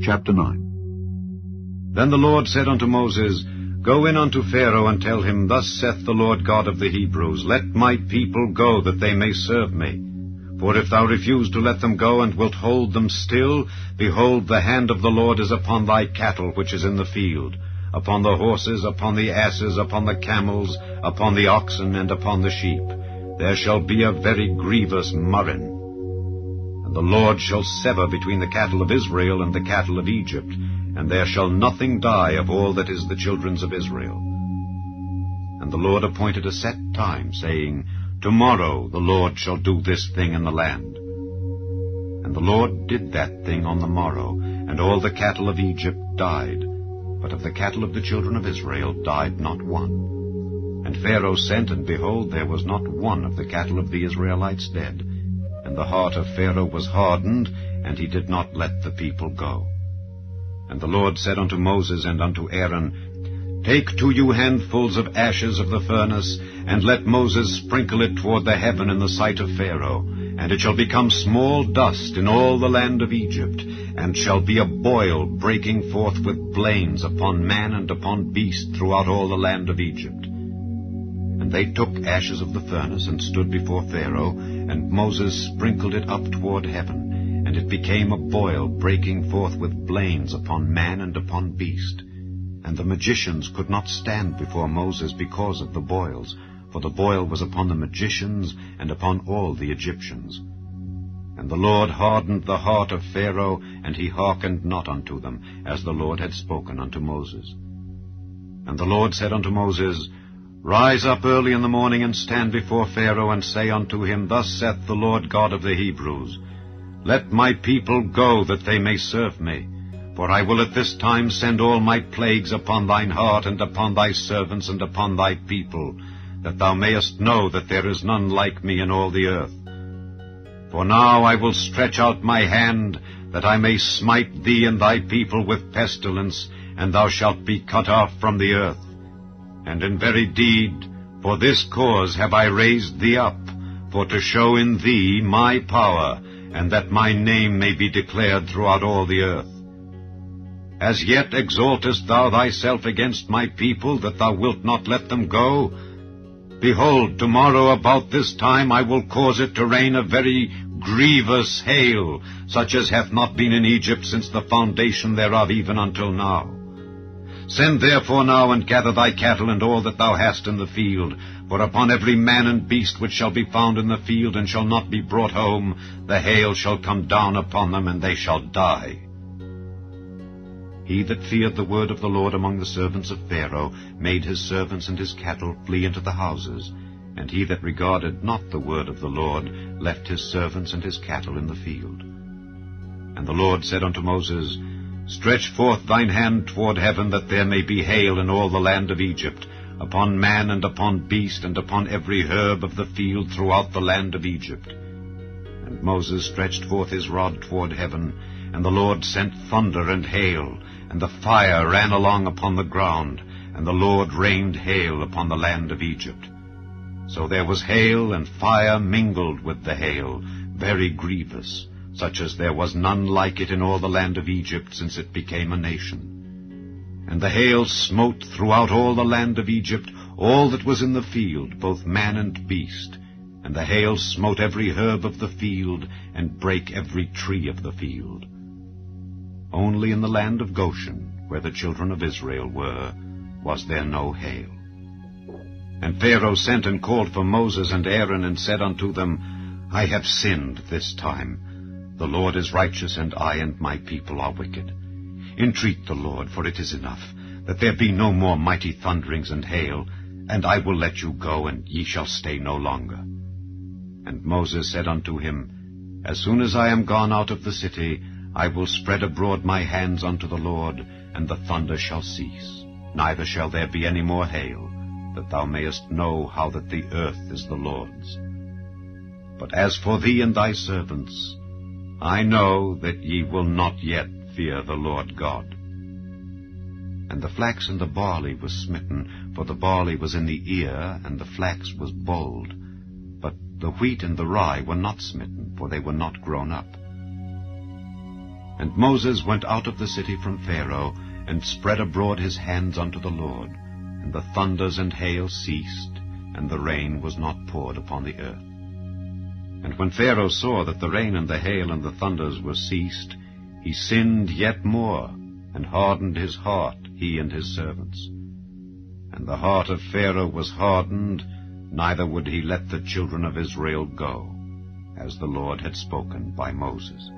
Chapter 9. Then the Lord said unto Moses, Go in unto Pharaoh, and tell him, Thus saith the Lord God of the Hebrews, Let my people go, that they may serve me. For if thou refuse to let them go, and wilt hold them still, behold, the hand of the Lord is upon thy cattle which is in the field, upon the horses, upon the asses, upon the camels, upon the oxen, and upon the sheep. There shall be a very grievous murrain. And the Lord shall sever between the cattle of Israel and the cattle of Egypt, and there shall nothing die of all that is the children's of Israel. And the Lord appointed a set time, saying, Tomorrow the Lord shall do this thing in the land. And the Lord did that thing on the morrow, and all the cattle of Egypt died, but of the cattle of the children of Israel died not one. And Pharaoh sent, and behold, there was not one of the cattle of the Israelites dead. And the heart of Pharaoh was hardened, and he did not let the people go. And the Lord said unto Moses and unto Aaron, Take to you handfuls of ashes of the furnace, and let Moses sprinkle it toward the heaven in the sight of Pharaoh, and it shall become small dust in all the land of Egypt, and shall be a boil breaking forth with blains upon man and upon beast throughout all the land of Egypt. And they took ashes of the furnace, and stood before Pharaoh, and Moses sprinkled it up toward heaven, and it became a boil breaking forth with blains upon man and upon beast. And the magicians could not stand before Moses because of the boils, for the boil was upon the magicians and upon all the Egyptians. And the Lord hardened the heart of Pharaoh, and he hearkened not unto them, as the Lord had spoken unto Moses. And the Lord said unto Moses, Rise up early in the morning, and stand before Pharaoh, and say unto him, Thus saith the Lord God of the Hebrews, Let my people go, that they may serve me. For I will at this time send all my plagues upon thine heart, and upon thy servants, and upon thy people, that thou mayest know that there is none like me in all the earth. For now I will stretch out my hand, that I may smite thee and thy people with pestilence, and thou shalt be cut off from the earth. And in very deed, for this cause have I raised thee up, for to show in thee my power, and that my name may be declared throughout all the earth. As yet exaltest thou thyself against my people, that thou wilt not let them go? Behold, tomorrow about this time I will cause it to rain a very grievous hail, such as hath not been in Egypt since the foundation thereof even until now. Send therefore now, and gather thy cattle and all that thou hast in the field, for upon every man and beast which shall be found in the field, and shall not be brought home, the hail shall come down upon them, and they shall die. He that feared the word of the Lord among the servants of Pharaoh made his servants and his cattle flee into the houses, and he that regarded not the word of the Lord left his servants and his cattle in the field. And the Lord said unto Moses, Stretch forth thine hand toward heaven, that there may be hail in all the land of Egypt, upon man and upon beast, and upon every herb of the field throughout the land of Egypt. And Moses stretched forth his rod toward heaven, and the Lord sent thunder and hail, and the fire ran along upon the ground, and the Lord rained hail upon the land of Egypt. So there was hail and fire mingled with the hail, very grievous, such as there was none like it in all the land of Egypt since it became a nation. And the hail smote throughout all the land of Egypt all that was in the field, both man and beast. And the hail smote every herb of the field, and brake every tree of the field. Only in the land of Goshen, where the children of Israel were, was there no hail. And Pharaoh sent and called for Moses and Aaron, and said unto them, I have sinned this time. The Lord is righteous, and I and my people are wicked. Entreat the Lord, for it is enough, that there be no more mighty thunderings and hail, and I will let you go, and ye shall stay no longer. And Moses said unto him, As soon as I am gone out of the city, I will spread abroad my hands unto the Lord, and the thunder shall cease, neither shall there be any more hail, that thou mayest know how that the earth is the Lord's. But as for thee and thy servants, I know that ye will not yet fear the Lord God. And the flax and the barley was smitten, for the barley was in the ear, and the flax was bold. But the wheat and the rye were not smitten, for they were not grown up. And Moses went out of the city from Pharaoh, and spread abroad his hands unto the Lord. And the thunders and hail ceased, and the rain was not poured upon the earth. And when Pharaoh saw that the rain and the hail and the thunders were ceased, he sinned yet more, and hardened his heart, he and his servants. And the heart of Pharaoh was hardened, neither would he let the children of Israel go, as the Lord had spoken by Moses.